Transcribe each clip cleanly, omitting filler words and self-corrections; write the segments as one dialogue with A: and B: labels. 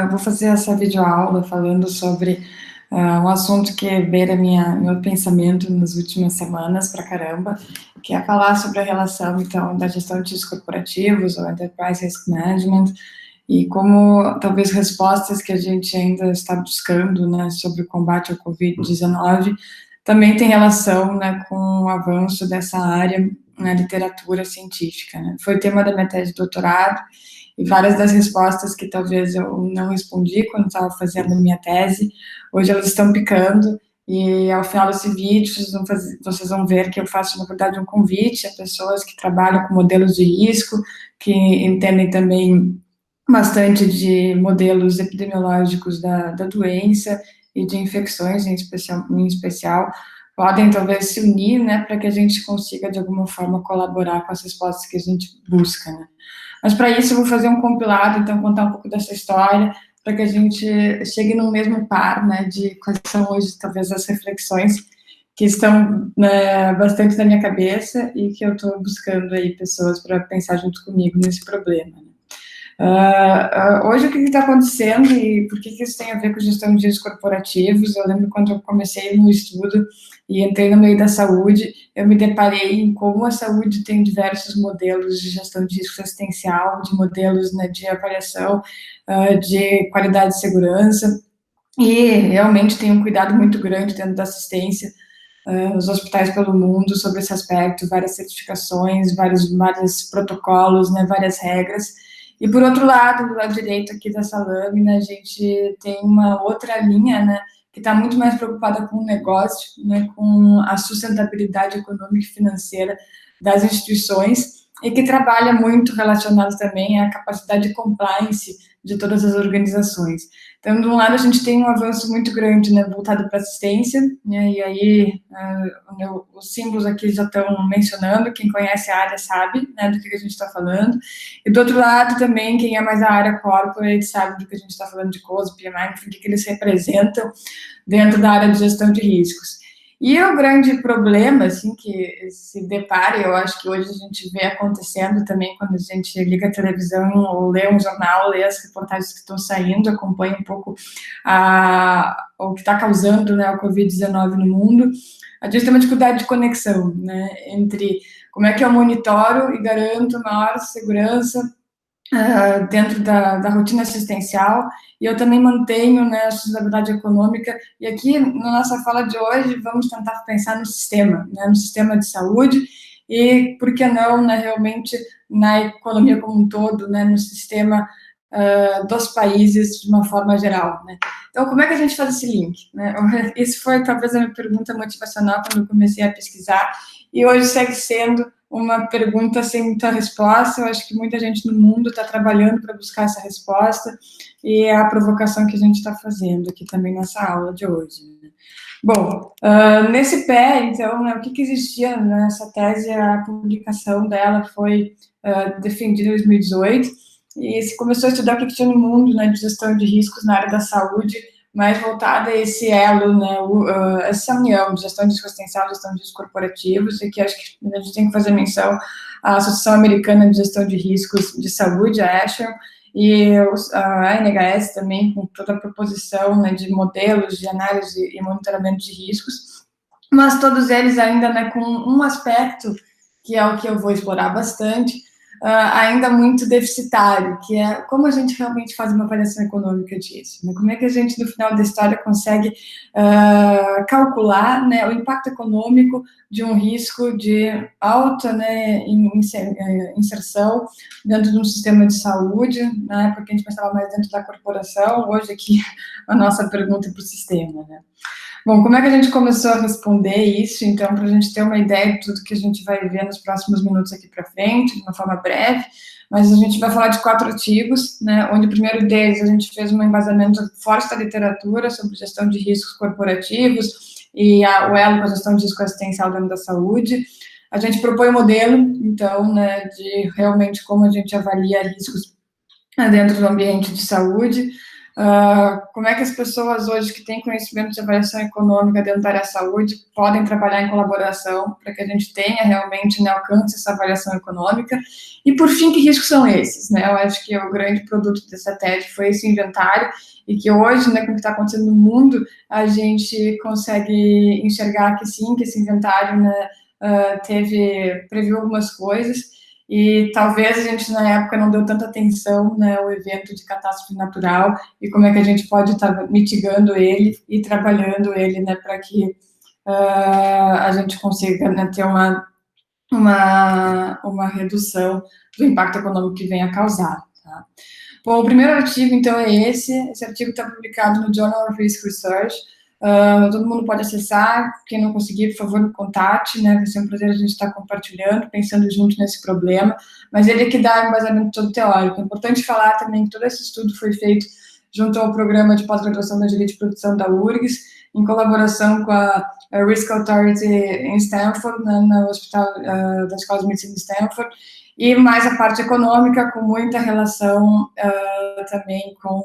A: vou fazer essa videoaula falando sobre um assunto que beira meu pensamento nas últimas semanas pra caramba, que é falar sobre a relação, então, da gestão de riscos corporativos, ou Enterprise Risk Management, e como talvez respostas que a gente ainda está buscando, né, sobre o combate ao Covid-19, também tem relação, né, com o avanço dessa área na literatura científica, né. Foi tema da minha tese de doutorado, e várias das respostas que talvez eu não respondi quando estava fazendo a minha tese, hoje elas estão picando, e ao final desse vídeo vocês vão ver que eu faço, na verdade, um convite a pessoas que trabalham com modelos de risco, que entendem também bastante de modelos epidemiológicos da doença e de infecções em especial, podem talvez se unir, né, para que a gente consiga, de alguma forma, colaborar com as respostas que a gente busca, né. Mas para isso eu vou fazer um compilado, então contar um pouco dessa história, para que a gente chegue no mesmo par, né, de quais são hoje talvez as reflexões que estão, né, bastante na minha cabeça e que eu estou buscando aí pessoas para pensar junto comigo nesse problema, né. Hoje o que está acontecendo e por que isso tem a ver com gestão de riscos corporativos? Eu lembro quando eu comecei no estudo e entrei no meio da saúde, eu me deparei em como a saúde tem diversos modelos de gestão de risco assistencial, de modelos, né, de avaliação, de qualidade de segurança, e realmente tem um cuidado muito grande dentro da assistência nos hospitais pelo mundo sobre esse aspecto, várias certificações, vários protocolos, né, várias regras. E, por outro lado, do lado direito aqui dessa lâmina, a gente tem uma outra linha, né, que está muito mais preocupada com o negócio, né, com a sustentabilidade econômica e financeira das instituições, e que trabalha muito relacionado também à capacidade de compliance de todas as organizações. Então, de um lado, a gente tem um avanço muito grande, né, voltado para assistência, né, e aí os símbolos aqui já estão mencionando, quem conhece a área sabe, né, do que a gente está falando, e do outro lado também, quem é mais da área corporate sabe do que a gente está falando de COSE, PMI, enfim, o que eles representam dentro da área de gestão de riscos. E o grande problema, assim, que se depara, eu acho que hoje a gente vê acontecendo também quando a gente liga a televisão ou lê um jornal, lê as reportagens que estão saindo, acompanha um pouco o que está causando, né, o Covid-19 no mundo, a gente tem uma dificuldade de conexão, né, entre como é que eu monitoro e garanto maior segurança dentro da rotina assistencial, e eu também mantenho, né, a sustentabilidade econômica, e aqui, na nossa fala de hoje, vamos tentar pensar no sistema, né, no sistema de saúde, e, por que não, né, realmente, na economia como um todo, né, no sistema dos países de uma forma geral, né. Então, como é que a gente faz esse link, né? Isso foi, talvez, a minha pergunta motivacional quando eu comecei a pesquisar, e hoje segue sendo uma pergunta sem muita resposta. Eu acho que muita gente no mundo está trabalhando para buscar essa resposta, e é a provocação que a gente está fazendo aqui também nessa aula de hoje, né? Bom, nesse pé, então, né, o que existia nessa tese, a publicação dela foi defendida em 2018, e se começou a estudar o que tinha no mundo, né, de gestão de riscos na área da saúde, mais voltada a esse elo, né, essa união de gestão de risco assistencial, gestão de riscos corporativos, e que acho que a gente tem que fazer menção à Associação Americana de Gestão de Riscos de Saúde, a ASHRAE, e a NHS também, com toda a proposição, né, de modelos de análise e monitoramento de riscos, mas todos eles ainda, né, com um aspecto, que é o que eu vou explorar bastante, ainda muito deficitário, que é como a gente realmente faz uma avaliação econômica disso, né? Como é que a gente, no final da história, consegue calcular, né, o impacto econômico de um risco de alta, né, inserção dentro de um sistema de saúde, né, porque a gente pensava mais dentro da corporação, hoje aqui a nossa pergunta é para o sistema, né? Bom, como é que a gente começou a responder isso? Então, para a gente ter uma ideia de tudo que a gente vai ver nos próximos minutos aqui para frente, de uma forma breve, mas a gente vai falar de 4 artigos, né, onde o primeiro deles a gente fez um embasamento forte da literatura sobre gestão de riscos corporativos e o elo com a gestão de risco assistencial dentro da saúde. A gente propõe um modelo, então, né, de realmente como a gente avalia riscos dentro do ambiente de saúde. Como é que as pessoas hoje que têm conhecimento de avaliação econômica dentro da área da saúde podem trabalhar em colaboração para que a gente tenha realmente, né, alcance essa avaliação econômica. E, por fim, que riscos são esses? Né? Eu acho que o grande produto dessa TED foi esse inventário, e que hoje, né, com o que está acontecendo no mundo, a gente consegue enxergar que sim, que esse inventário, né, previu algumas coisas, e talvez a gente, na época, não deu tanta atenção, né, ao evento de catástrofe natural, e como é que a gente pode estar mitigando ele e trabalhando ele, né, para que a gente consiga, né, ter uma redução do impacto econômico que venha a causar. Tá? Bom, o primeiro artigo, então, é esse artigo está publicado no Journal of Risk Research. Todo mundo pode acessar. Quem não conseguir, por favor, me contate, né? Vai ser um prazer a gente estar compartilhando, pensando junto nesse problema, mas ele é que dá embasamento todo teórico. É importante falar também que todo esse estudo foi feito junto ao programa de pós-graduação da Engenharia de Produção da URGS, em colaboração com a Risk Authority em Stanford, né, no Hospital da Escola de Medicina de Stanford, e mais a parte econômica, com muita relação também com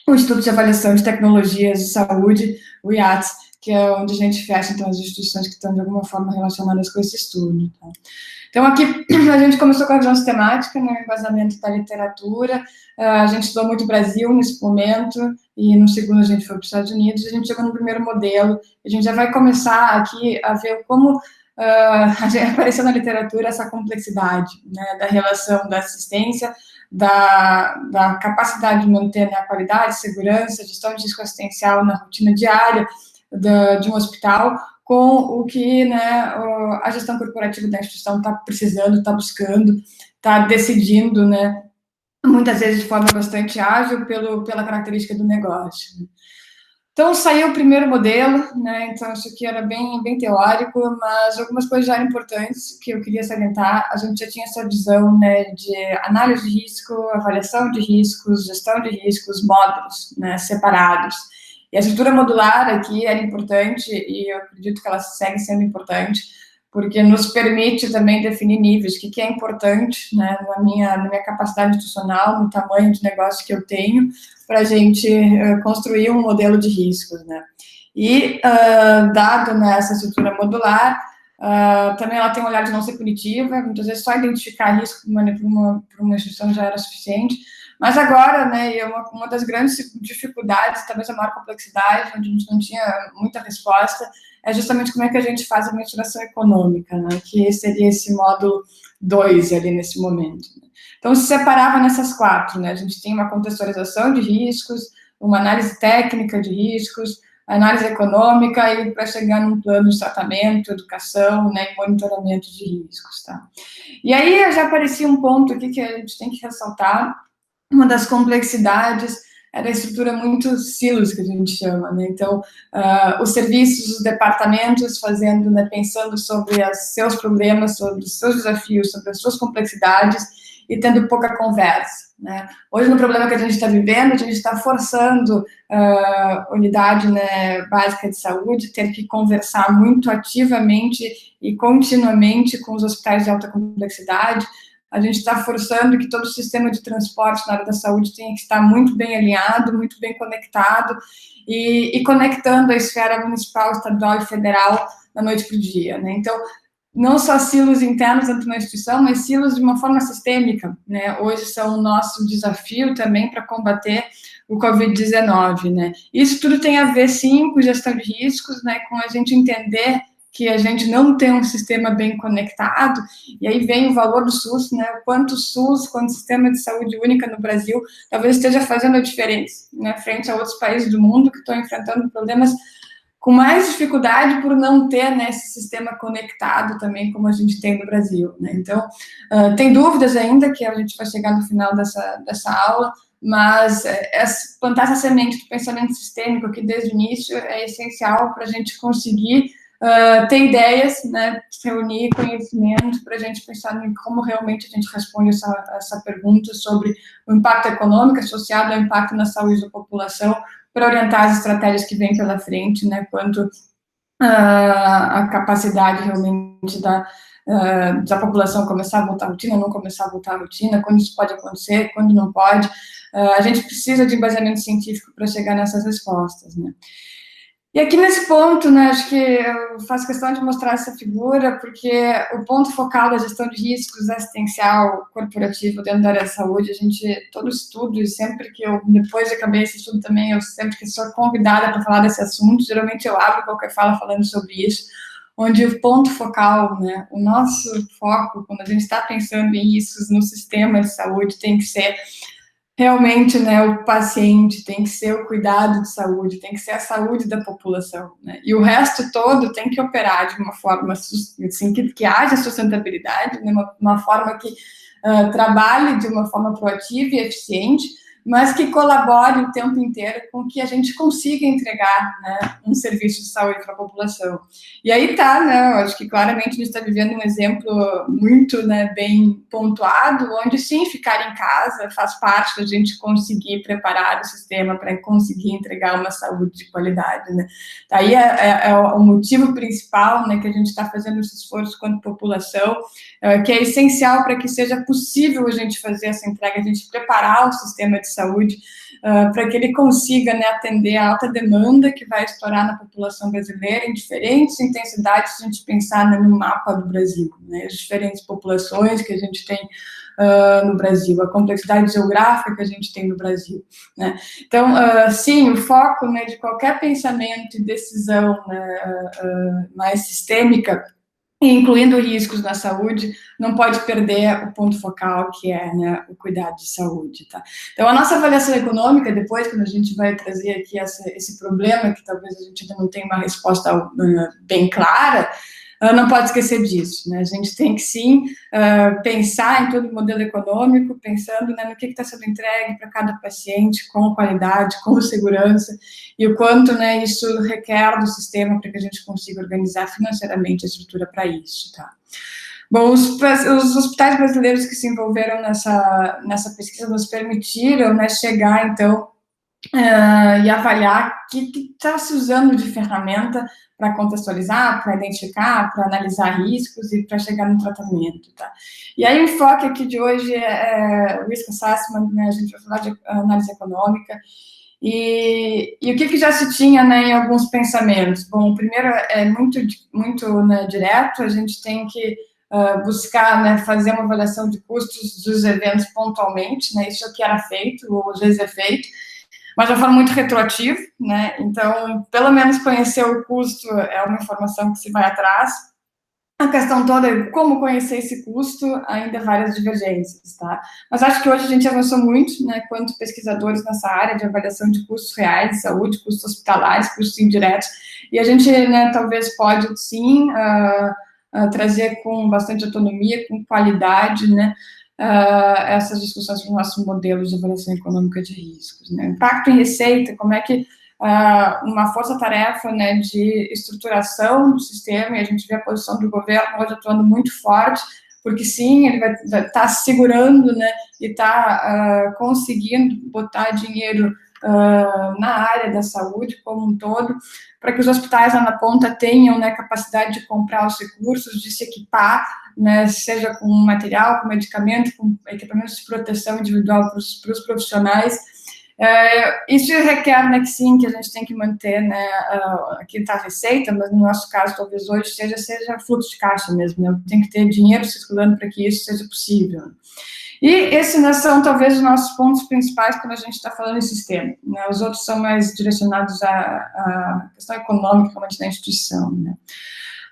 A: o Instituto de Avaliação de Tecnologias de Saúde, o IATS, que é onde a gente fecha, então, as instituições que estão, de alguma forma, relacionadas com esse estudo. Tá? Então, aqui a gente começou com a visão sistemática, né, o embasamento da literatura, a gente estudou muito o Brasil nesse momento, e no segundo a gente foi para os Estados Unidos, a gente chegou no primeiro modelo, a gente já vai começar aqui a ver como apareceu na literatura essa complexidade, né, da relação da assistência, da capacidade de manter, né, a qualidade, segurança, gestão de risco assistencial na rotina diária de um hospital, com o que, né, a gestão corporativa da instituição está precisando, está buscando, está decidindo, né, muitas vezes de forma bastante ágil pela característica do negócio. Então, saiu o primeiro modelo, né, então isso aqui era bem teórico, mas algumas coisas já eram importantes que eu queria salientar. A gente já tinha essa visão, né, de análise de risco, avaliação de riscos, gestão de riscos, módulos, né, separados. E a estrutura modular aqui era importante, e eu acredito que ela segue sendo importante, porque nos permite também definir níveis, o que é importante, né, na minha capacidade institucional, no tamanho de negócio que eu tenho, para a gente construir um modelo de riscos, né. E, dado, né, essa estrutura modular, também ela tem um olhar de não ser punitiva, muitas vezes só identificar risco para uma instituição já era suficiente, mas agora, né, uma das grandes dificuldades, talvez a maior complexidade, onde a gente não tinha muita resposta, é justamente como é que a gente faz a mensuração econômica, né, que seria esse módulo 2 ali nesse momento. Então, se separava nessas 4, né, a gente tem uma contextualização de riscos, uma análise técnica de riscos, análise econômica e para chegar num plano de tratamento, educação, né, e monitoramento de riscos, tá? E aí já aparecia um ponto aqui que a gente tem que ressaltar, uma das complexidades era a estrutura muito silos, que a gente chama, né? Então, os serviços, os departamentos fazendo, né, pensando sobre os seus problemas, sobre os seus desafios, sobre as suas complexidades e tendo pouca conversa, né? Hoje, no problema que a gente está vivendo, a gente está forçando a unidade, né, básica de saúde ter que conversar muito ativamente e continuamente com os hospitais de alta complexidade. A gente está forçando que todo o sistema de transporte na área da saúde tenha que estar muito bem alinhado, muito bem conectado e conectando a esfera municipal, estadual e federal da noite para o dia, né? Então, não só silos internos dentro da instituição, mas silos de uma forma sistêmica, né? Hoje são o nosso desafio também para combater o Covid-19, né? Isso tudo tem a ver, sim, com gestão de riscos, né? Com a gente entender que a gente não tem um sistema bem conectado, e aí vem o valor do SUS, né, quanto o SUS, quanto o sistema de saúde única no Brasil, talvez esteja fazendo a diferença, né, frente a outros países do mundo que estão enfrentando problemas com mais dificuldade por não ter, né, esse sistema conectado também, como a gente tem no Brasil, né. Então, tem dúvidas ainda, que a gente vai chegar no final dessa aula, mas plantar essa semente do pensamento sistêmico aqui desde o início é essencial para a gente conseguir ter ideias, né, reunir conhecimento para a gente pensar em como realmente a gente responde essa pergunta sobre o impacto econômico associado ao impacto na saúde da população, para orientar as estratégias que vêm pela frente, né, quanto a capacidade realmente da população começar a voltar à rotina, não começar a voltar à rotina, quando isso pode acontecer, quando não pode, A gente precisa de embasamento científico para chegar nessas respostas, né? E aqui nesse ponto, né, acho que eu faço questão de mostrar essa figura, porque o ponto focal da gestão de riscos assistencial corporativo dentro da área da saúde, todo estudo, e sempre que eu, depois de acabei esse estudo também, eu sempre que sou convidada para falar desse assunto, geralmente eu abro qualquer fala falando sobre isso, onde o ponto focal, né, o nosso foco, quando a gente está pensando em riscos no sistema de saúde, tem que ser realmente, né, o paciente, tem que ser o cuidado de saúde, tem que ser a saúde da população, né? E o resto todo tem que operar de uma forma assim, que haja sustentabilidade, né, uma forma que trabalhe de uma forma proativa e eficiente, mas que colabore o tempo inteiro com que a gente consiga entregar, né, um serviço de saúde para a população. E aí tá, né, eu acho que claramente a gente está vivendo um exemplo muito, né, bem pontuado, onde sim, ficar em casa faz parte da gente conseguir preparar o sistema para conseguir entregar uma saúde de qualidade, né. Daí é o motivo principal, né, que a gente está fazendo esse esforço quanto população, que é essencial para que seja possível a gente fazer essa entrega, a gente preparar o sistema de saúde para que ele consiga, né, atender a alta demanda que vai estourar na população brasileira em diferentes intensidades, se a gente pensar, né, no mapa do Brasil, né, as diferentes populações que a gente tem no Brasil, a complexidade geográfica que a gente tem no Brasil, né. Então, sim, o foco, né, de qualquer pensamento e decisão, né, mais sistêmica, incluindo riscos na saúde, não pode perder o ponto focal, que é, né, o cuidado de saúde, tá? Então, a nossa avaliação econômica, depois, quando a gente vai trazer aqui esse problema, que talvez a gente ainda não tenha uma resposta bem clara, não pode esquecer disso, né? A gente tem que, sim, pensar em todo o modelo econômico, pensando, né, no que está sendo entregue para cada paciente, com qualidade, com segurança, e o quanto, né, isso requer do sistema para que a gente consiga organizar financeiramente a estrutura para isso, tá? Bom, os hospitais brasileiros que se envolveram nessa pesquisa nos permitiram, né, chegar, então, e avaliar o que está se usando de ferramenta para contextualizar, para identificar, para analisar riscos e para chegar no tratamento, tá? E aí o enfoque aqui de hoje é Risk Assessment, né? A gente vai falar de análise econômica, e o que já se tinha, né, em alguns pensamentos? Bom, o primeiro é muito, né, direto, a gente tem que buscar, né, fazer uma avaliação de custos dos eventos pontualmente, né, isso aqui era feito, ou às vezes é feito, mas de uma forma muito retroativa, né? Então, pelo menos conhecer o custo é uma informação que se vai atrás. A questão toda é como conhecer esse custo, ainda várias divergências, tá? Mas acho que hoje a gente avançou muito, né, quanto pesquisadores nessa área de avaliação de custos reais de saúde, custos hospitalares, custos indiretos, e a gente, né, talvez pode, sim, trazer com bastante autonomia, com qualidade, né, essas discussões para o nosso modelo de avaliação econômica de riscos, né? Impacto em receita, como é que uma força-tarefa, né, de estruturação do sistema, e a gente vê a posição do governo hoje atuando muito forte, porque sim, ele vai estar segurando, né, e está conseguindo botar dinheiro na área da saúde como um todo, para que os hospitais lá na ponta tenham, né, capacidade de comprar os recursos, de se equipar, né, seja com material, com medicamento, com equipamentos de proteção individual para os profissionais. Isso requer, né, que sim, que a gente tem que manter, né, aqui está a receita, mas no nosso caso, talvez hoje seja fluxo de caixa mesmo, né, tem que ter dinheiro circulando para que isso seja possível. E esses, né, são talvez os nossos pontos principais quando a gente está falando em sistema, né, os outros são mais direcionados à questão econômica, realmente, da instituição, né.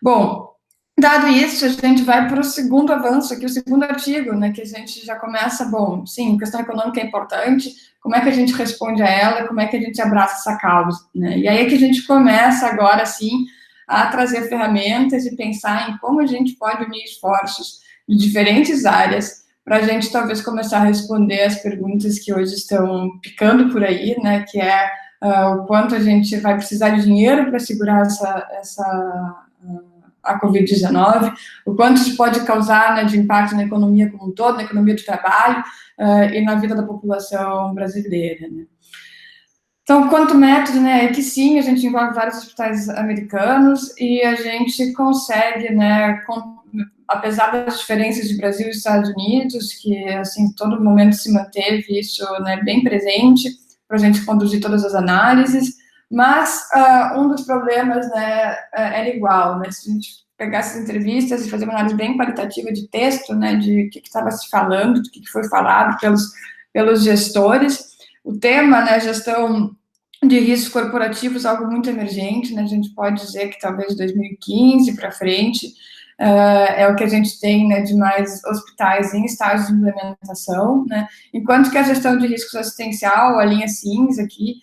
A: Bom, dado isso, a gente vai para o segundo avanço aqui, o segundo artigo, né, que a gente já começa, bom, sim, questão econômica é importante, como é que a gente responde a ela, como é que a gente abraça essa causa, né, e aí é que a gente começa agora, sim, a trazer ferramentas e pensar em como a gente pode unir esforços de diferentes áreas para a gente talvez começar a responder as perguntas que hoje estão picando por aí, né, que é o quanto a gente vai precisar de dinheiro para segurar a Covid-19, o quanto isso pode causar, né, de impacto na economia como um todo, na economia do trabalho e na vida da população brasileira, né. Então, quanto método, né, é que sim, a gente envolve vários hospitais americanos e a gente consegue, né, apesar das diferenças de Brasil e Estados Unidos, que, assim, todo momento se manteve isso, né, bem presente, para a gente conduzir todas as análises, mas um dos problemas, né, era igual, né, se a gente pegar essas entrevistas e fazer uma análise bem qualitativa de texto, né, de o que estava se falando, do que foi falado pelos gestores, o tema, né, gestão de riscos corporativos, algo muito emergente, né, a gente pode dizer que talvez de 2015 para frente, é o que a gente tem, né, de mais hospitais em estágio de implementação, né, enquanto que a gestão de riscos assistencial, a linha cinza aqui,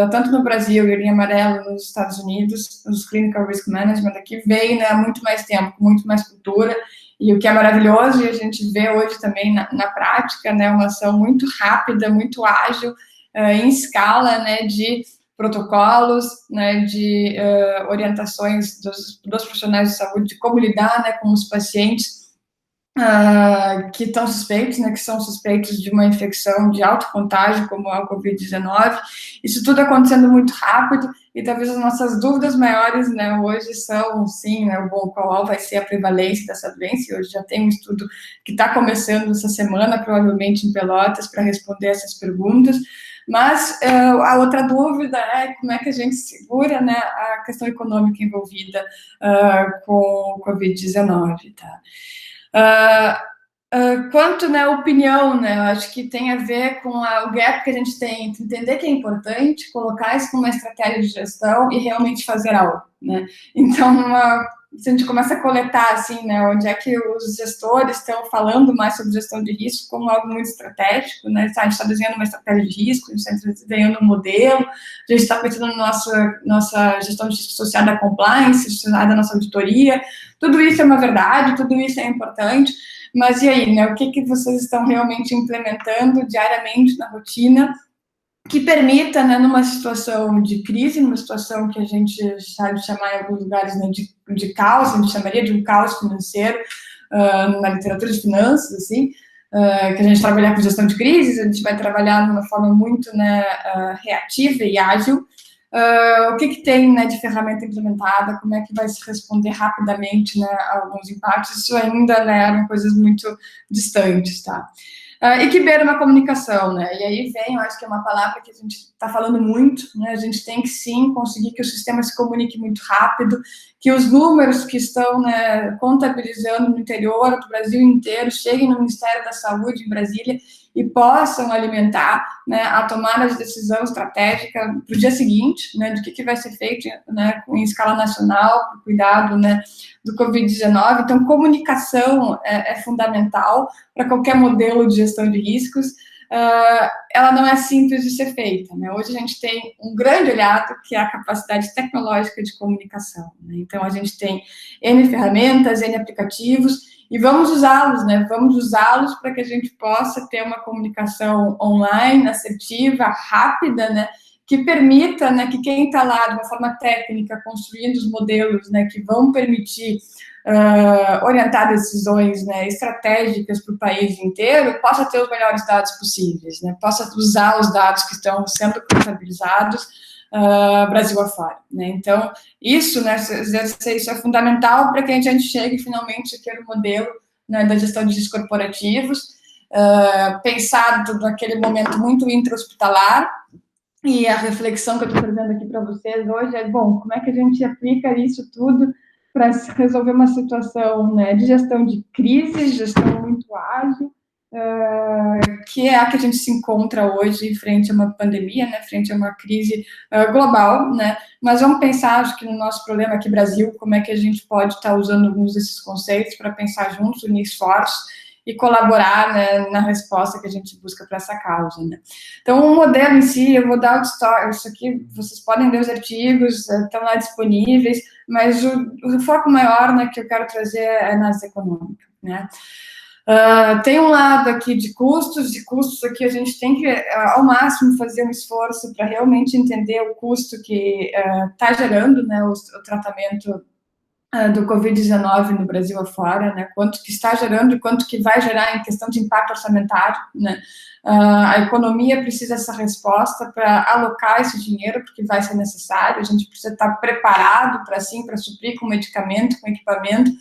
A: tanto no Brasil e a linha amarela nos Estados Unidos, os Clinical Risk Management aqui, vem, né, há muito mais tempo, com muito mais cultura, e o que é maravilhoso, e a gente vê hoje também na prática, né, uma ação muito rápida, muito ágil, em escala, né, de protocolos, né, de orientações dos profissionais de saúde, de como lidar, né, com os pacientes que estão suspeitos, né, que são suspeitos de uma infecção de alto contágio, como a Covid-19, isso tudo acontecendo muito rápido, e talvez as nossas dúvidas maiores, né, hoje são, sim, né, qual vai ser a prevalência dessa doença, e hoje já tem um estudo que está começando essa semana, provavelmente em Pelotas, para responder essas perguntas, mas a outra dúvida é como é que a gente segura, né, a questão econômica envolvida com o Covid-19, tá? Quanto, né, opinião, né, eu acho que tem a ver com o gap que a gente tem entre entender que é importante, colocar isso como uma estratégia de gestão e realmente fazer algo, né, então, se a gente começa a coletar, assim, né, onde é que os gestores estão falando mais sobre gestão de risco como algo muito estratégico, né, a gente está desenhando uma estratégia de risco, a gente está desenhando um modelo, a gente está pensando na nossa gestão de risco associada à compliance, associada à nossa auditoria, tudo isso é uma verdade, tudo isso é importante, mas e aí, né, o que vocês estão realmente implementando diariamente na rotina que permita, né, numa situação de crise, numa situação que a gente sabe chamar em alguns lugares, né, de caos, a gente chamaria de um caos financeiro, na literatura de finanças, assim, que a gente trabalhar com gestão de crises, a gente vai trabalhar de uma forma muito, né, reativa e ágil. O que tem, né, de ferramenta implementada, como é que vai se responder rapidamente, né, a alguns impactos, isso ainda, né, eram coisas muito distantes, tá? E que beira uma comunicação, né? E aí vem, eu acho que é uma palavra que a gente está falando muito, né? A gente tem que sim conseguir que o sistema se comunique muito rápido, que os números que estão, né, contabilizando no interior do Brasil inteiro cheguem no Ministério da Saúde em Brasília e possam alimentar, né, a tomada de decisão estratégica para o dia seguinte, né, do que vai ser feito, né, em escala nacional, para o cuidado, né, do Covid-19. Então, comunicação é fundamental para qualquer modelo de gestão de riscos. Ela não é simples de ser feita, né? Hoje a gente tem um grande aliado, que é a capacidade tecnológica de comunicação, né? Então, a gente tem N ferramentas, N aplicativos, e vamos usá-los, né? Vamos usá-los para que a gente possa ter uma comunicação online, assertiva, rápida, né? Que permita, né, que quem está lá de uma forma técnica, construindo os modelos, né, que vão permitir orientar decisões, né, estratégicas para o país inteiro, possa ter os melhores dados possíveis, né, possa usar os dados que estão sendo contabilizados Brasil afora, né? Então, isso, né, isso é fundamental para que a gente chegue finalmente àquele modelo, né, da gestão de riscos corporativos, pensado naquele momento muito intra-hospitalar, e a reflexão que eu estou trazendo aqui para vocês hoje é, bom, como é que a gente aplica isso tudo para resolver uma situação, né, de gestão de crise, gestão muito ágil, que é a que a gente se encontra hoje frente a uma pandemia, né, frente a uma crise global, né, mas vamos pensar, acho que no nosso problema aqui, Brasil, como é que a gente pode estar usando alguns desses conceitos para pensar juntos, unir esforços e colaborar, né, na resposta que a gente busca para essa causa, né. Então, o modelo em si, eu vou dar isso aqui, vocês podem ler os artigos, estão lá disponíveis, mas o foco maior, né, que eu quero trazer é na análise econômica, né. Tem um lado aqui de custos aqui a gente tem que, ao máximo, fazer um esforço para realmente entender o custo que está gerando, né, o tratamento do Covid-19 no Brasil afora, né, quanto que está gerando e quanto que vai gerar em questão de impacto orçamentário, né, a economia precisa dessa resposta para alocar esse dinheiro, porque vai ser necessário, a gente precisa estar preparado para, sim, para suprir com medicamento, com equipamento,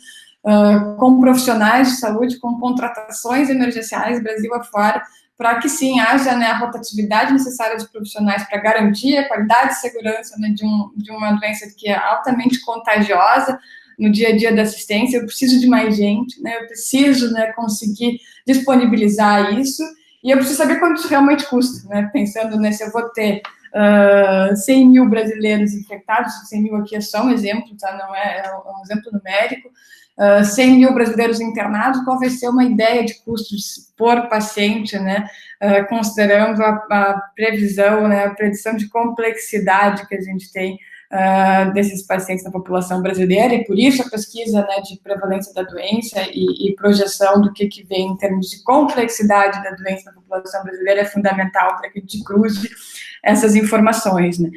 A: com profissionais de saúde, com contratações emergenciais Brasil afora, para que sim haja, né, a rotatividade necessária de profissionais para garantir a qualidade e segurança, né, de uma doença que é altamente contagiosa no dia a dia da assistência. Eu preciso de mais gente, né, eu preciso, né, conseguir disponibilizar isso, e eu preciso saber quanto isso realmente custa, né, pensando, né, se eu vou ter 100 mil brasileiros infectados, 100 mil aqui é só um exemplo, tá? Não é um exemplo numérico, 100 mil brasileiros internados, qual vai ser uma ideia de custos por paciente, né, considerando a previsão, né, a predição de complexidade que a gente tem desses pacientes na população brasileira, e por isso a pesquisa, né, de prevalência da doença e projeção do que vem em termos de complexidade da doença na população brasileira é fundamental para que a gente cruze essas informações, né.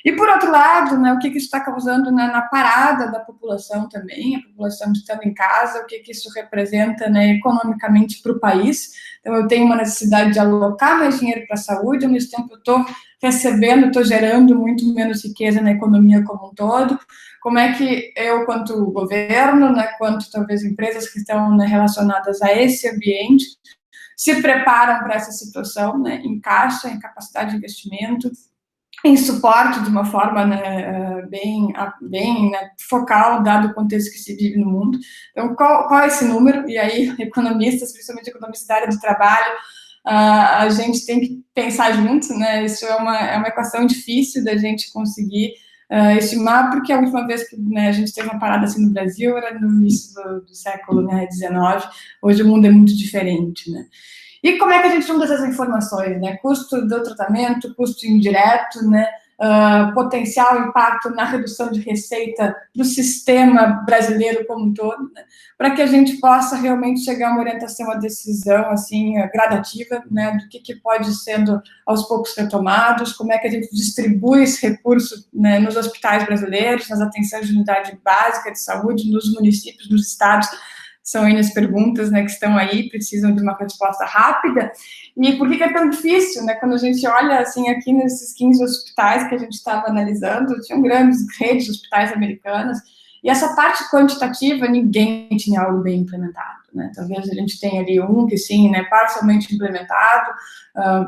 A: E, por outro lado, né, o que isso está causando na parada da população também, a população estando em casa, o que isso representa, né, economicamente para o país. Então, eu tenho uma necessidade de alocar mais dinheiro para a saúde, ao mesmo tempo eu estou recebendo, estou gerando muito menos riqueza na economia como um todo. Como é que eu, quanto governo, né, quanto talvez empresas que estão, né, relacionadas a esse ambiente, se preparam para essa situação, né, em caixa, em capacidade de investimento, em suporte de uma forma, né, bem né, focal, dado o contexto que se vive no mundo. Então, qual é esse número? E aí, economistas, principalmente economistas da área do trabalho, a gente tem que pensar junto, né? Isso é uma equação difícil da gente conseguir estimar, porque a última vez que, né, a gente teve uma parada assim no Brasil era no início do século, né, XIX. Hoje o mundo é muito diferente, né? E como é que a gente junta essas informações, né? Custo do tratamento, custo indireto, né? Potencial impacto na redução de receita do sistema brasileiro como um todo, né? Para que a gente possa realmente chegar a uma orientação, uma decisão assim gradativa, né? Do que pode sendo aos poucos retomados, como é que a gente distribui esse recurso, né, nos hospitais brasileiros, nas atenções de unidade básica de saúde, nos municípios, nos estados. São as perguntas, né, que estão aí, precisam de uma resposta rápida. E por que é tão difícil, né? Quando a gente olha, assim, aqui nesses 15 hospitais que a gente estava analisando, tinham grandes redes de hospitais americanas, e essa parte quantitativa, ninguém tinha algo bem implementado, né? Talvez a gente tenha ali um que, sim, né, parcialmente implementado,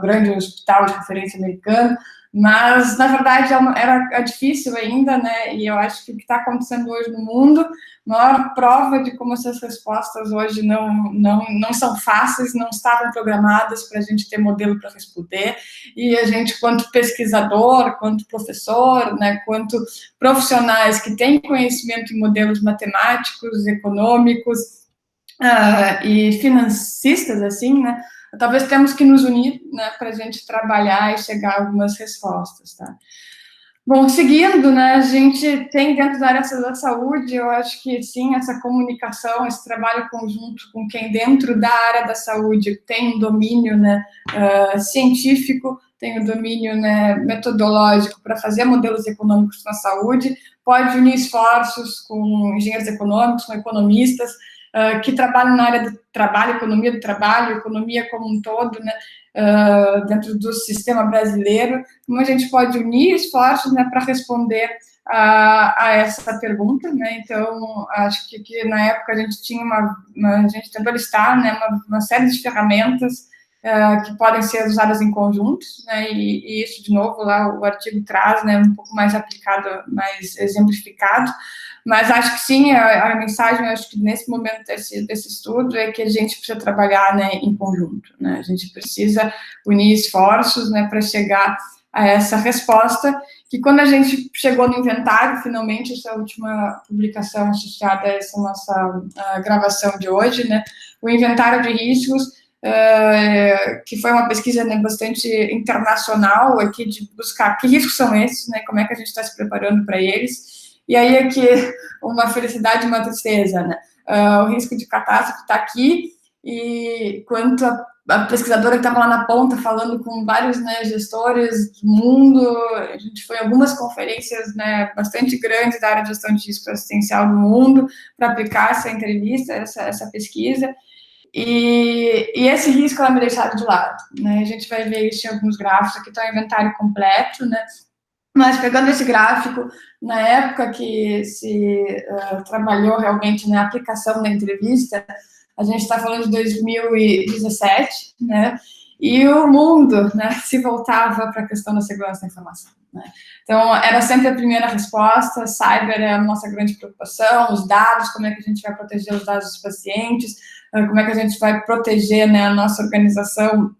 A: grande hospital de referência americano, mas, na verdade, era difícil ainda, né? E eu acho que o que está acontecendo hoje no mundo, maior prova de como essas respostas hoje não são fáceis, não estavam programadas para a gente ter modelo para responder, e a gente, quanto pesquisador, quanto professor, né, quanto profissionais que têm conhecimento em modelos matemáticos, econômicos e financistas, assim, né, talvez temos que nos unir, né, para a gente trabalhar e chegar a algumas respostas, tá? Bom, seguindo, né, a gente tem dentro da área da saúde, eu acho que sim, essa comunicação, esse trabalho conjunto com quem dentro da área da saúde tem um domínio, né, científico, tem um domínio, né, metodológico para fazer modelos econômicos na saúde, pode unir esforços com engenheiros econômicos, com economistas, que trabalham na área do trabalho, economia como um todo, né, dentro do sistema brasileiro, como a gente pode unir esforços, né, para responder a essa pergunta, né? Então, acho que na época a gente tinha a gente tentou listar, né, uma série de ferramentas que podem ser usadas em conjuntos, né, e isso, de novo, lá o artigo traz, né, um pouco mais aplicado, mais exemplificado, mas acho que sim, a mensagem, acho que nesse momento desse estudo é que a gente precisa trabalhar, né, em conjunto, né, a gente precisa unir esforços, né, para chegar a essa resposta, que quando a gente chegou no inventário, finalmente, essa última publicação associada a essa nossa gravação de hoje, né, o inventário de riscos, que foi uma pesquisa, né, bastante internacional aqui, de buscar que riscos são esses, né, como é que a gente está se preparando para eles. E aí aqui uma felicidade e uma tristeza, né? O risco de catástrofe está aqui, e quanto a pesquisadora que estava lá na ponta falando com vários, né, gestores do mundo, a gente foi em algumas conferências, né, bastante grandes da área de gestão de risco assistencial do mundo para aplicar essa entrevista, essa pesquisa, e esse risco ela me deixaram de lado, né? A gente vai ver isso em alguns gráficos, aqui está o inventário completo, né? Mas pegando esse gráfico, na época que se trabalhou realmente na aplicação da entrevista, a gente está falando de 2017, né? E o mundo, né, se voltava para a questão da segurança da informação, né? Então, era sempre a primeira resposta: cyber é a nossa grande preocupação, os dados, como é que a gente vai proteger os dados dos pacientes, como é que a gente vai proteger, né, a nossa organização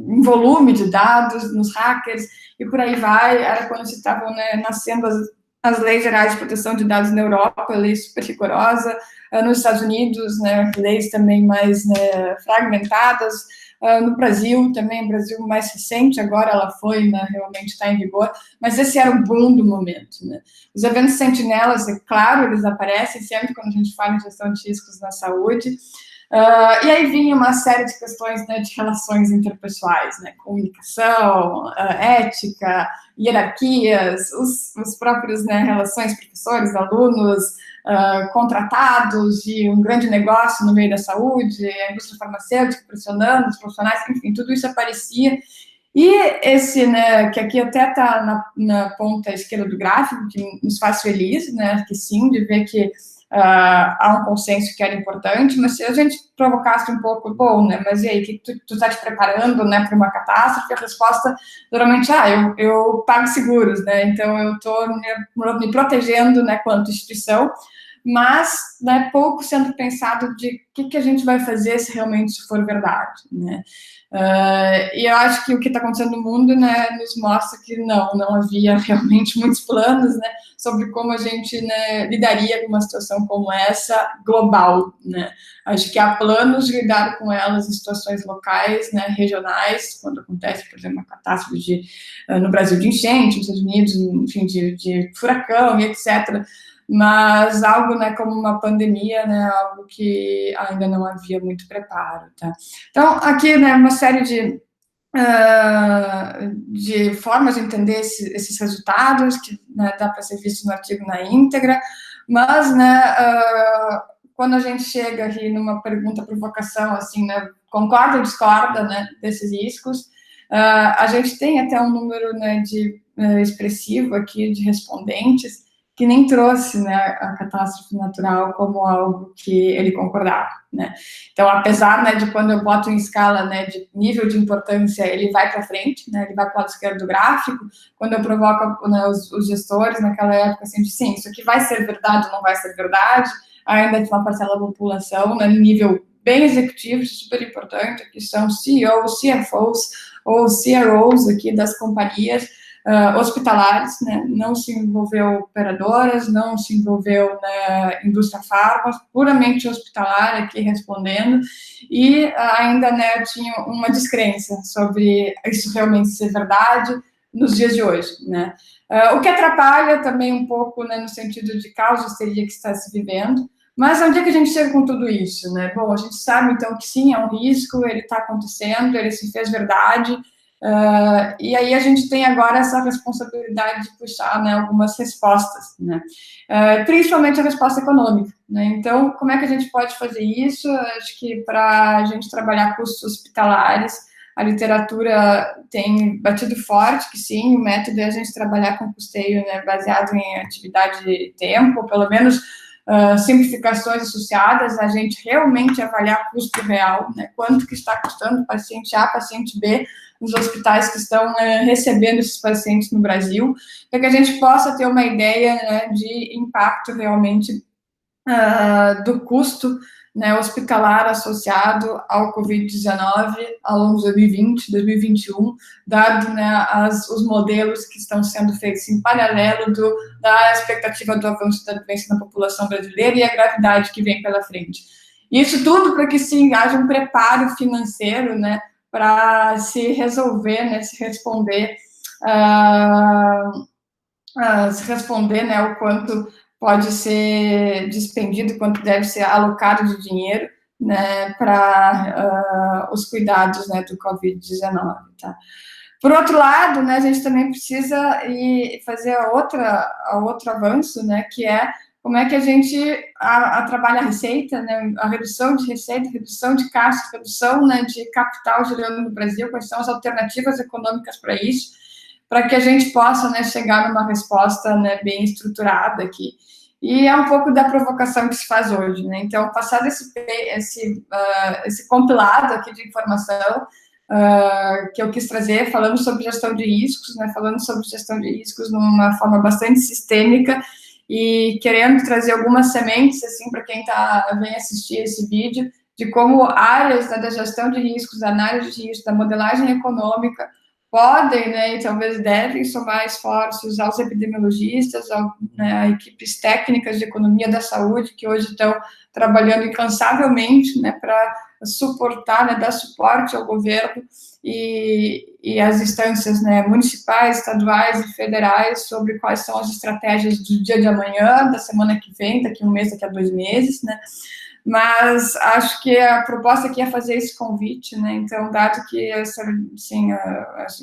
A: em volume de dados, nos hackers, e por aí vai. Era quando se estavam, né, nascendo as leis gerais de proteção de dados na Europa, lei super rigorosa, nos Estados Unidos, né, leis também mais, né, fragmentadas, no Brasil também, Brasil mais recente, agora ela foi, né, realmente está em vigor, mas esse era o boom do momento, né. Os eventos sentinelas, é claro, eles aparecem sempre quando a gente fala em gestão de riscos na saúde. E aí vinha uma série de questões, né, de relações interpessoais, né, comunicação, ética, hierarquias, os próprios, né, relações professores, alunos, contratados, e um grande negócio no meio da saúde, a indústria farmacêutica pressionando os profissionais, enfim, tudo isso aparecia. E esse, né, que aqui até está na ponta esquerda do gráfico, que nos faz feliz, né, que sim, de ver que há um consenso que era importante, mas se a gente provocasse um pouco, bom, né, mas e aí, que tu está te preparando, né, para uma catástrofe? A resposta, geralmente, eu pago seguros, né, então eu estou me protegendo, né, quanto instituição, mas, né, pouco sendo pensado de o que a gente vai fazer se realmente isso for verdade, né. E eu acho que o que está acontecendo no mundo, né, nos mostra que não havia realmente muitos planos, né, sobre como a gente, né, lidaria com uma situação como essa, global, né. Acho que há planos de lidar com elas em situações locais, né, regionais, quando acontece, por exemplo, uma catástrofe no Brasil de enchente, nos Estados Unidos, enfim, de furacão e etc., mas algo, né, como uma pandemia, né, algo que ainda não havia muito preparo, tá? Então, aqui, né, uma série de formas de entender esses resultados, que, né, dá para ser visto no artigo na íntegra, mas, né, quando a gente chega aqui numa pergunta, provocação, assim, né, concorda ou discorda, né, desses riscos, a gente tem até um número, né, expressivo aqui de respondentes, que nem trouxe, né, a catástrofe natural como algo que ele concordava, né. Então, apesar, né, de quando eu boto em escala, né, de nível de importância, ele vai para frente, né, ele vai para o lado esquerdo do gráfico. Quando eu provoco, né, os gestores naquela época, assim, de sim, isso aqui vai ser verdade ou não vai ser verdade, ainda tem uma parcela da população, né, no nível bem executivo, super importante, que são CEOs, CFOs ou CROs aqui das companhias, hospitalares, né, não se envolveu operadoras, não se envolveu na indústria farma, puramente hospitalar aqui respondendo, e ainda, né, tinha uma descrença sobre isso realmente ser verdade nos dias de hoje, né. O que atrapalha também um pouco, né, no sentido de caos de histeria que está se vivendo, mas onde é que a gente chega com tudo isso, né? Bom, a gente sabe, então, que sim, é um risco, ele está acontecendo, ele se fez verdade, e aí a gente tem agora essa responsabilidade de puxar, né, algumas respostas, né, principalmente a resposta econômica, né. Então, como é que a gente pode fazer isso? Acho que para a gente trabalhar custos hospitalares, a literatura tem batido forte que sim, o método é a gente trabalhar com custeio, né, baseado em atividade de tempo, pelo menos simplificações associadas, a gente realmente avaliar custo real, né, quanto que está custando paciente A, paciente B, nos hospitais que estão recebendo esses pacientes no Brasil, para que a gente possa ter uma ideia, né, de impacto realmente do custo, né, hospitalar associado ao Covid-19 ao longo de 2020, 2021, dado, né, os modelos que estão sendo feitos em paralelo da expectativa do avanço da doença na população brasileira e a gravidade que vem pela frente. Isso tudo para que sim haja um preparo financeiro, né, para se resolver, né, se responder, né, o quanto pode ser despendido, quanto deve ser alocado de dinheiro, né, para os cuidados, né, do Covid-19, tá? Por outro lado, né, a gente também precisa fazer outro avanço, né, que é como é que a gente trabalha a receita, né, a redução de receita, redução de caixa, redução, né, de capital girando no Brasil, quais são as alternativas econômicas para isso, para que a gente possa, né, chegar numa resposta, né, bem estruturada aqui. E é um pouco da provocação que se faz hoje, né? Então, passado esse compilado aqui de informação que eu quis trazer, falando sobre gestão de riscos, né? Falando sobre gestão de riscos numa forma bastante sistêmica e querendo trazer algumas sementes, assim, para quem vem assistir esse vídeo, de como áreas, né, da gestão de riscos, da análise de riscos, da modelagem econômica, podem, né, e talvez devem somar esforços aos epidemiologistas, né, a equipes técnicas de economia da saúde, que hoje estão trabalhando incansavelmente, né, para suportar, né, dar suporte ao governo e às instâncias, né, municipais, estaduais e federais sobre quais são as estratégias do dia de amanhã, da semana que vem, daqui a um mês, daqui a 2 meses, né, mas acho que a proposta aqui é fazer esse convite, né? Então, dado que assim,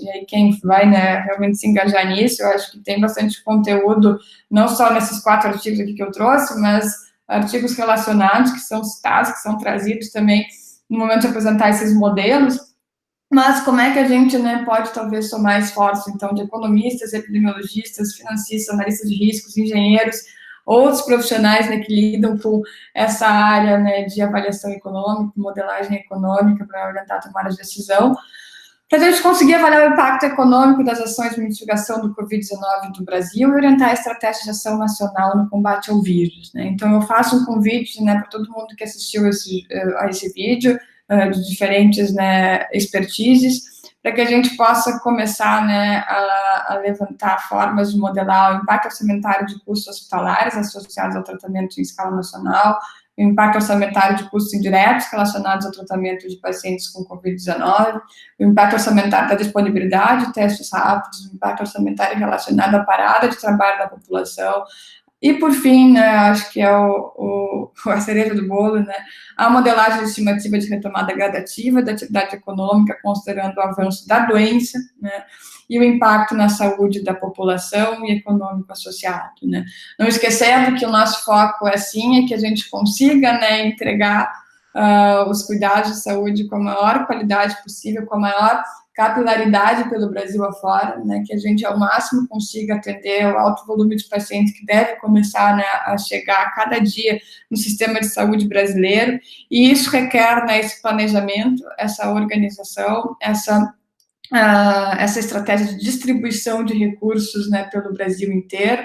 A: e aí quem vai, né, realmente se engajar nisso, eu acho que tem bastante conteúdo, não só nesses 4 artigos aqui que eu trouxe, mas artigos relacionados que são citados, que são trazidos também no momento de apresentar esses modelos. Mas como é que a gente, né, pode talvez somar esforços, então, de economistas, epidemiologistas, financistas, analistas de riscos, engenheiros, outros profissionais, né, que lidam com essa área, né, de avaliação econômica, modelagem econômica para orientar a tomada de decisão, para a gente conseguir avaliar o impacto econômico das ações de mitigação do Covid-19 do Brasil e orientar a estratégia de ação nacional no combate ao vírus, né? Então, eu faço um convite, né, para todo mundo que assistiu a esse vídeo, de diferentes, né, expertises, para que a gente possa começar, né, a levantar formas de modelar o impacto orçamentário de custos hospitalares associados ao tratamento em escala nacional, o impacto orçamentário de custos indiretos relacionados ao tratamento de pacientes com Covid-19, o impacto orçamentário da disponibilidade de testes rápidos, o impacto orçamentário relacionado à parada de trabalho da população, e, por fim, né, acho que é a cereja do bolo, né, a modelagem estimativa de retomada gradativa da atividade econômica, considerando o avanço da doença, né, e o impacto na saúde da população e econômico associado, né. Não esquecendo que o nosso foco é, sim, é que a gente consiga, né, entregar os cuidados de saúde com a maior qualidade possível, com a maior capilaridade pelo Brasil afora, né, que a gente ao máximo consiga atender o alto volume de pacientes que deve começar, né, a chegar a cada dia no sistema de saúde brasileiro, e isso requer, né, esse planejamento, essa organização, essa estratégia de distribuição de recursos, né, pelo Brasil inteiro,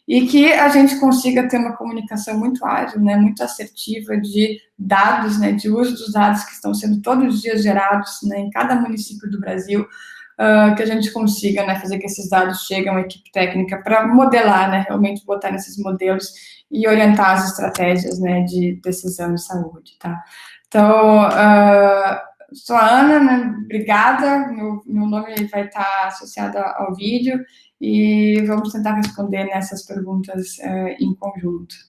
A: e que a gente consiga ter uma comunicação muito ágil, né, muito assertiva de dados, né, de uso dos dados que estão sendo todos os dias gerados, né, em cada município do Brasil, que a gente consiga, né, fazer que esses dados cheguem à equipe técnica para modelar, né, realmente botar nesses modelos e orientar as estratégias, né, de decisão de saúde, tá? Então, sou a Ana, né, obrigada, meu nome vai estar associado ao vídeo, e vamos tentar responder nessas perguntas em conjunto.